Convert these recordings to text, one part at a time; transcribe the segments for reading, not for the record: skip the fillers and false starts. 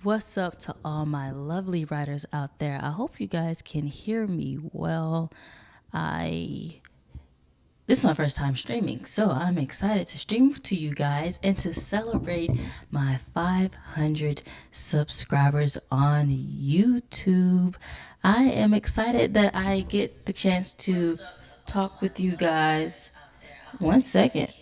What's up to all my lovely writers out there? I hope you guys can hear me well. I This is my first time streaming, so I'm excited to stream to you guys and to celebrate my 500 subscribers on YouTube. I am excited that I get the chance to talk with you guys. One second.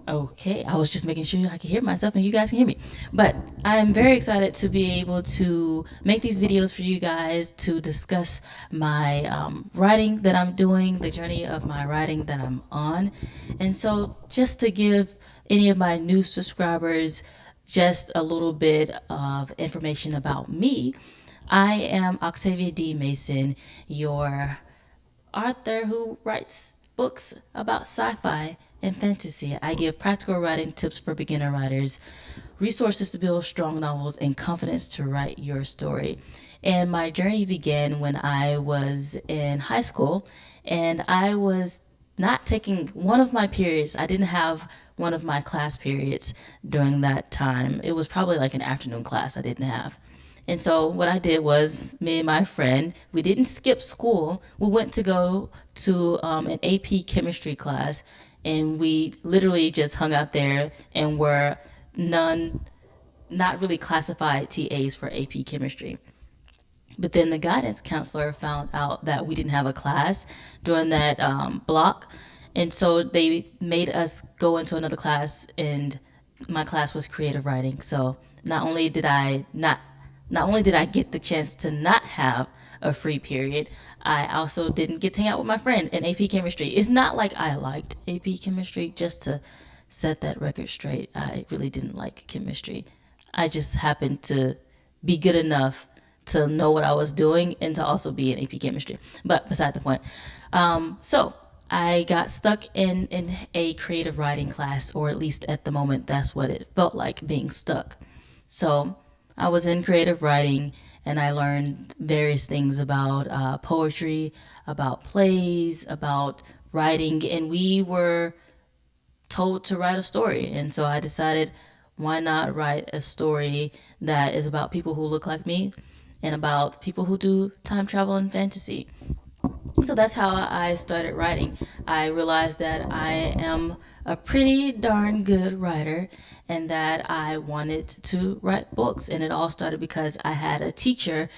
Okay, I was just making sure I could hear myself and you guys can hear me. But I'm very excited to be able to make these videos for you guys to discuss my writing that I'm doing, the journey of my writing that I'm on. And so just to give any of my new subscribers just a little bit of information about me, I am Octavia D. Mason, your author who writes books about sci-fi and fantasy. I give practical writing tips for beginner writers, resources to build strong novels, and confidence to write your story. And my journey began when I was in high school and I was not taking one of my periods. I didn't have one of my class periods during that time. It was probably like an afternoon class I didn't have. And so what I did was, me and my friend, we didn't skip school. We went to go to an AP chemistry class, and we literally just hung out there and were not really classified TAs for AP chemistry. But then the guidance counselor found out that we didn't have a class during that block. And so they made us go into another class, and my class was creative writing. So not only did I get the chance to not have a free period, I also didn't get to hang out with my friend in AP chemistry. It's not like I liked AP chemistry, just to set that record straight. I really didn't like chemistry. I just happened to be good enough to know what I was doing and to also be in AP chemistry. But beside the point. So I got stuck in a creative writing class, or at least at the moment, that's what it felt like, being stuck. So I was in creative writing and I learned various things about poetry, about plays, about writing, and we were told to write a story. And so I decided, why not write a story that is about people who look like me and about people who do time travel and fantasy. So that's how I started writing. I realized that I am a pretty darn good writer and that I wanted to write books. And it all started because I had a teacher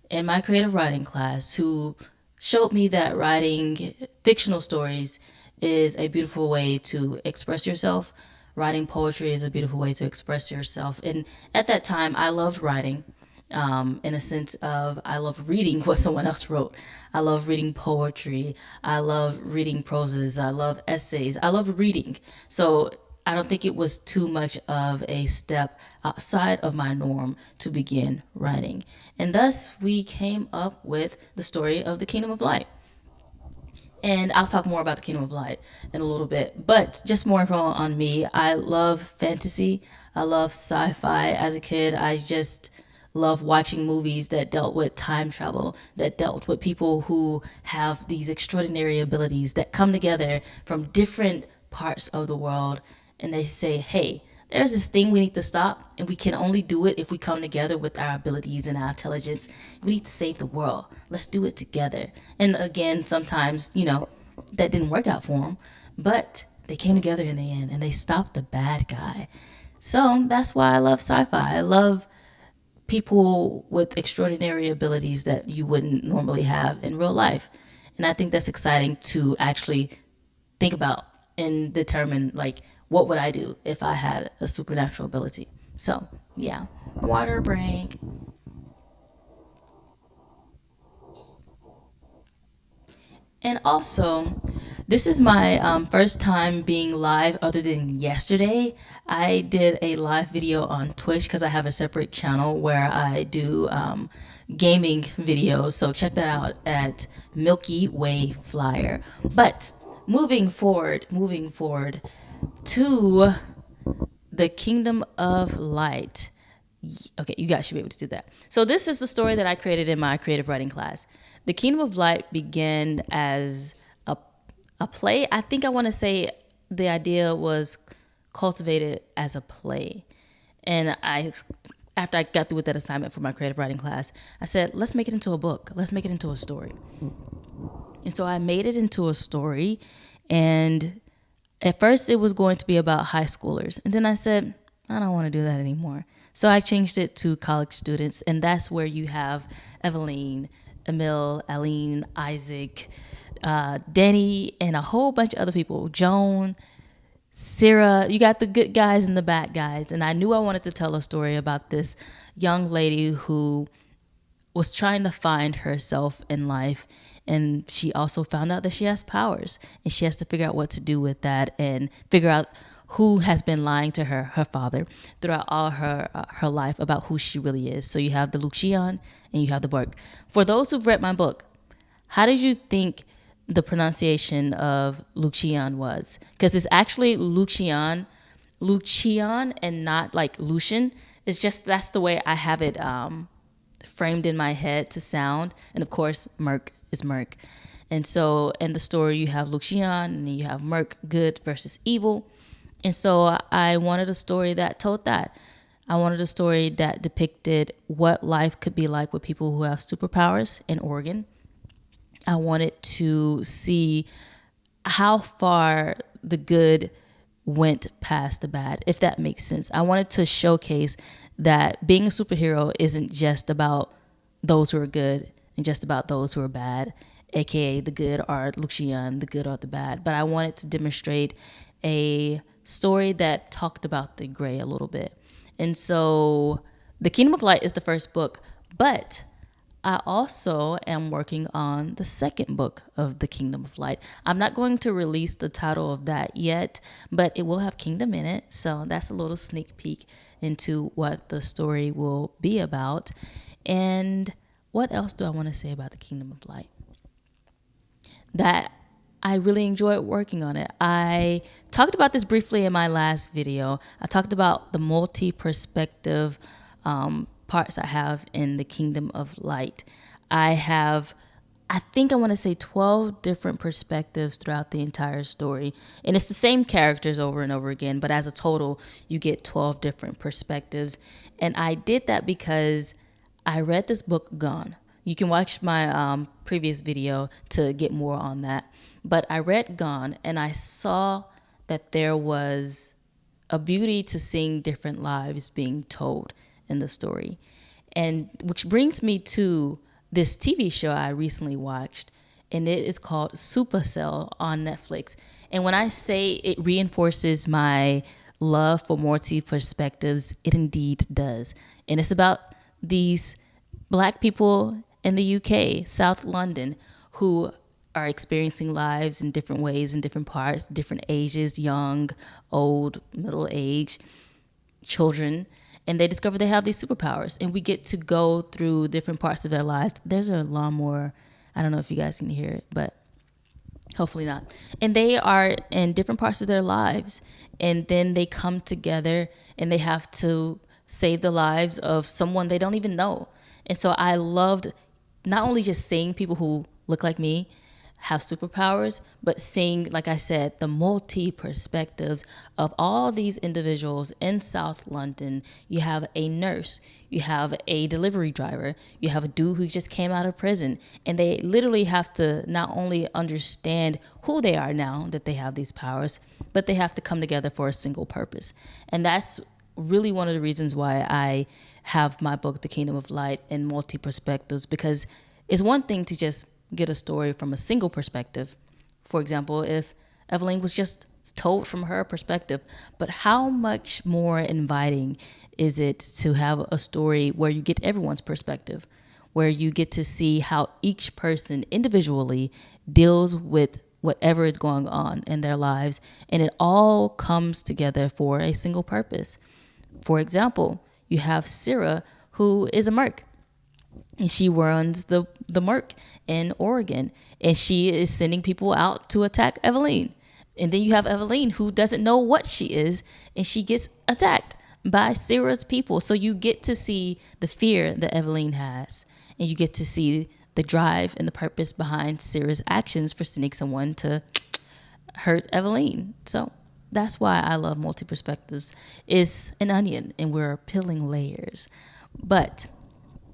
in my creative writing class who showed me that writing fictional stories is a beautiful way to express yourself. Writing poetry is a beautiful way to express yourself. And at that time, I loved writing. In a sense of, I love reading what someone else wrote. I love reading poetry. I love reading proses. I love essays. I love reading. So I don't think it was too much of a step outside of my norm to begin writing. And thus we came up with the story of the Kingdom of Light. And I'll talk more about the Kingdom of Light in a little bit. But just more info on me. I love fantasy. I love sci-fi. As a kid, I just love watching movies that dealt with time travel, that dealt with people who have these extraordinary abilities that come together from different parts of the world, and they say, hey, there's this thing we need to stop, and we can only do it if we come together with our abilities and our intelligence. We need to save the world. Let's do it together. And again, sometimes, that didn't work out for them, but they came together in the end, and they stopped the bad guy. So that's why I love sci-fi. I love people with extraordinary abilities that you wouldn't normally have in real life. And I think that's exciting to actually think about and determine, like, what would I do if I had a supernatural ability? So, yeah, water break. And also, this is my first time being live other than yesterday. I did a live video on Twitch because I have a separate channel where I do gaming videos. So check that out at Milky Way Flyer. But moving forward to the Kingdom of Light. Okay, you guys should be able to do that. So this is the story that I created in my creative writing class. The Kingdom of Light began as a play. I think I want to say the idea was cultivated as a play. And after I got through with that assignment for my creative writing class, I said, let's make it into a book. Let's make it into a story. And so I made it into a story. And at first it was going to be about high schoolers. And then I said, I don't want to do that anymore. So I changed it to college students. And that's where you have Evelyn, Emil, Aline, Isaac, Danny, and a whole bunch of other people. Joan, Sarah, you got the good guys and the bad guys. And I knew I wanted to tell a story about this young lady who was trying to find herself in life. And she also found out that she has powers, and she has to figure out what to do with that and figure out who has been lying to her father, throughout all her life about who she really is. So you have the Lucian and you have the Burke. For those who've read my book, how did you think the pronunciation of Lucian was? Because it's actually Lucian, and not like Lucian. It's just, that's the way I have it framed in my head to sound. And of course, Merc is Merc. And so in the story, you have Lucian and you have Merc, good versus evil. And so I wanted a story that told that. I wanted a story that depicted what life could be like with people who have superpowers in Oregon. I wanted to see how far the good went past the bad, if that makes sense. I wanted to showcase that being a superhero isn't just about those who are good and just about those who are bad, aka the good are Lucian, the good are the bad. But I wanted to demonstrate a story that talked about the gray a little bit. And so The Kingdom of Light is the first book, but I also am working on the second book of The Kingdom of Light. I'm not going to release the title of that yet, but it will have kingdom in it. So that's a little sneak peek into what the story will be about. And what else do I want to say about The Kingdom of Light? That I really enjoyed working on it. I talked about this briefly in my last video. I talked about the multi-perspective parts I have in The Kingdom of Light. I think I want to say 12 different perspectives throughout the entire story. And it's the same characters over and over again, but as a total, you get 12 different perspectives. And I did that because I read this book, Gone. You can watch my previous video to get more on that. But I read Gone, and I saw that there was a beauty to seeing different lives being told in the story. And which brings me to this TV show I recently watched, and it is called Supercell on Netflix. And when I say it reinforces my love for multi perspectives, it indeed does. And it's about these Black people in the UK, South London, who are experiencing lives in different ways, in different parts, different ages, young, old, middle age, children. And they discover they have these superpowers, and we get to go through different parts of their lives. There's a lawnmower. I don't know if you guys can hear it, but hopefully not. And they are in different parts of their lives, and then they come together and they have to save the lives of someone they don't even know. And so I loved not only just seeing people who look like me have superpowers, but seeing, like I said, the multi perspectives of all these individuals in South London. You have a nurse, you have a delivery driver, you have a dude who just came out of prison, and they literally have to not only understand who they are now that they have these powers, but they have to come together for a single purpose. And that's really one of the reasons why I have my book, The Kingdom of Light, in multi perspectives, because it's one thing to just get a story from a single perspective. For example, if Evelyn was just told from her perspective, but how much more inviting is it to have a story where you get everyone's perspective, where you get to see how each person individually deals with whatever is going on in their lives, and it all comes together for a single purpose. For example, you have Sarah, who is a merc, and she runs the merc in Oregon, and she is sending people out to attack Evelyn. And then you have Evelyn, who doesn't know what she is, and she gets attacked by Sarah's people. So you get to see the fear that Evelyn has, and you get to see the drive and the purpose behind Sarah's actions for sending someone to hurt Evelyn. So That's why I love multi perspectives. It's an onion and we're peeling layers. But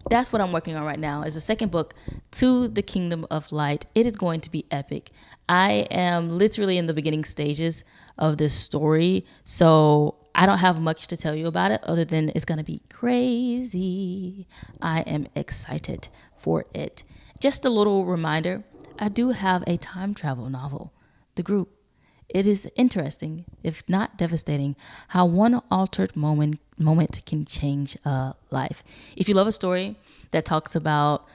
that's what I'm working on right now is the second book, To the Kingdom of Light. It is going to be epic. I am literally in the beginning stages of this story, so I don't have much to tell you about it other than it's going to be crazy. I am excited for it. Just a little reminder, I do have a time travel novel, The Group. It is interesting, if not devastating, how one altered moment can change a life. If you love a story that talks about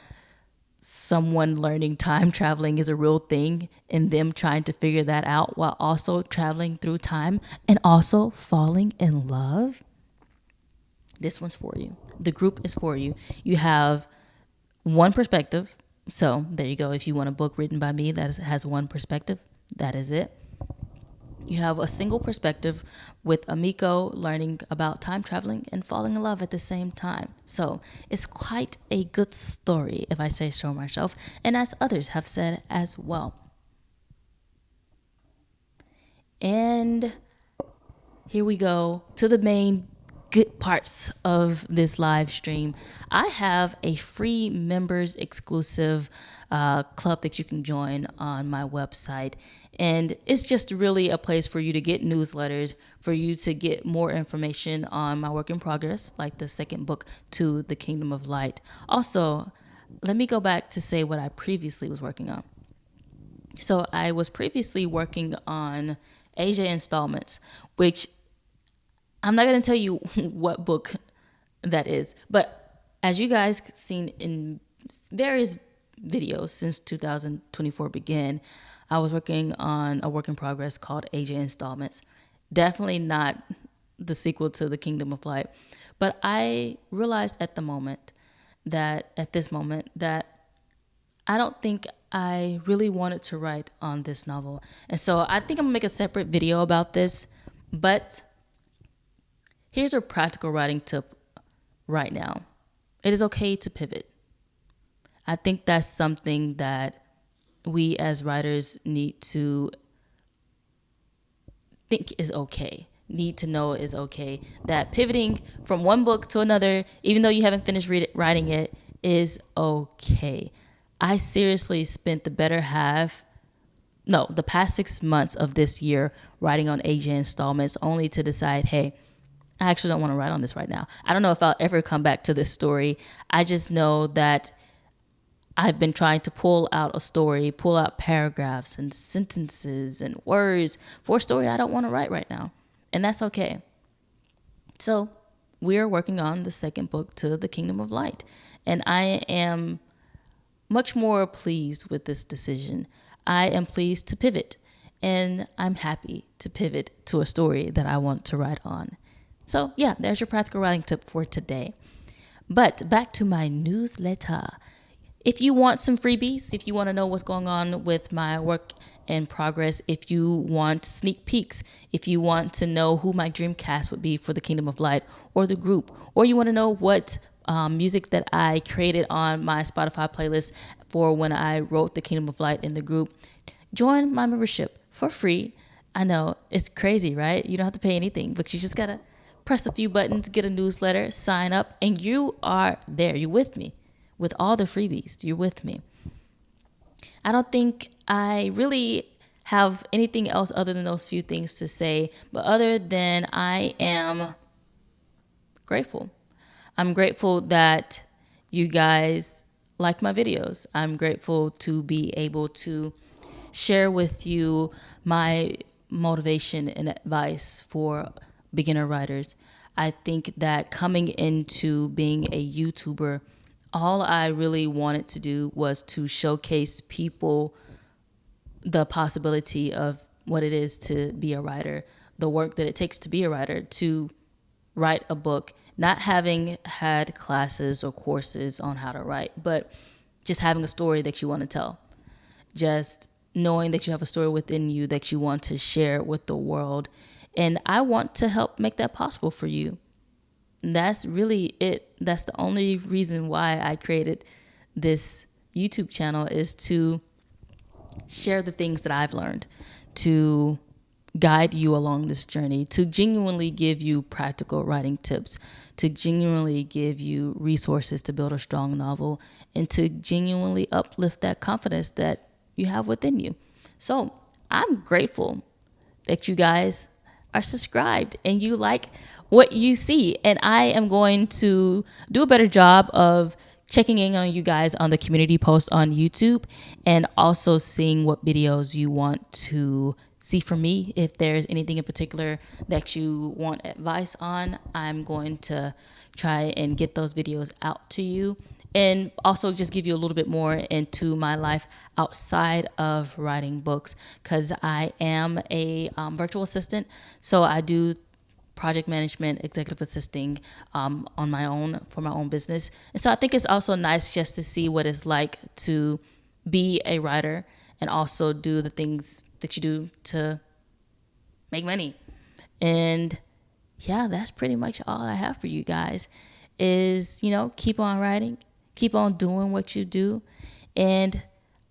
someone learning time traveling is a real thing and them trying to figure that out while also traveling through time and also falling in love, this one's for you. The Group is for you. You have one perspective. So there you go. If you want a book written by me that has one perspective, that is it. You have a single perspective with Amiko learning about time traveling and falling in love at the same time. So it's quite a good story, if I say so myself, and as others have said as well. And here we go to the main good parts of this live stream. I have a free members exclusive club that you can join on my website. And it's just really a place for you to get newsletters, for you to get more information on my work in progress, like the second book, To the Kingdom of Light. Also, let me go back to say what I previously was working on. So I was previously working on Asia installments, which I'm not going to tell you what book that is, but as you guys seen in various videos since 2024 began, I was working on a work in progress called Asia Installments. Definitely not the sequel to The Kingdom of Light, but I realized at this moment that I don't think I really wanted to write on this novel. And so I think I'm gonna make a separate video about this, but here's a practical writing tip right now. It is okay to pivot. I think that's something that we as writers need to think is okay, need to know is okay. That pivoting from one book to another, even though you haven't finished writing it, is okay. I seriously spent the past 6 months of this year writing on Asia installments only to decide, hey, I actually don't want to write on this right now. I don't know if I'll ever come back to this story. I just know that I've been trying to pull out a story, pull out paragraphs and sentences and words for a story I don't want to write right now. And that's okay. So we're working on the second book, To the Kingdom of Light. And I am much more pleased with this decision. I am pleased to pivot. And I'm happy to pivot to a story that I want to write on. So yeah, there's your practical writing tip for today. But back to my newsletter. If you want some freebies, if you want to know what's going on with my work in progress, if you want sneak peeks, if you want to know who my dream cast would be for the Kingdom of Light or the group, or you want to know what music that I created on my Spotify playlist for when I wrote the Kingdom of Light in the group, join my membership for free. I know it's crazy, right? You don't have to pay anything, but you just got to press a few buttons, get a newsletter, sign up, and you are there. You're with me. With all the freebies, you're with me. I don't think I really have anything else other than those few things to say, but other than I am grateful. I'm grateful that you guys like my videos. I'm grateful to be able to share with you my motivation and advice for beginner writers. I think that coming into being a YouTuber, all I really wanted to do was to showcase people the possibility of what it is to be a writer, the work that it takes to be a writer, to write a book, not having had classes or courses on how to write, but just having a story that you want to tell. Just knowing that you have a story within you that you want to share with the world. And I want to help make that possible for you. That's really it. That's the only reason why I created this YouTube channel, is to share the things that I've learned, to guide you along this journey, to genuinely give you practical writing tips, to genuinely give you resources to build a strong novel, and to genuinely uplift that confidence that you have within you. So I'm grateful that you guys are subscribed and you like what you see. And I am going to do a better job of checking in on you guys on the community post on YouTube, and also seeing what videos you want to see from me. If there's anything in particular that you want advice on, I'm going to try and get those videos out to you, and also just give you a little bit more into my life outside of writing books, because I am a virtual assistant. So I do project management, executive assisting on my own for my own business. And so I think it's also nice just to see what it's like to be a writer and also do the things that you do to make money. And yeah, that's pretty much all I have for you guys is, keep on writing, keep on doing what you do. And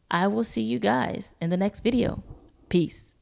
I will see you guys in the next video. Peace.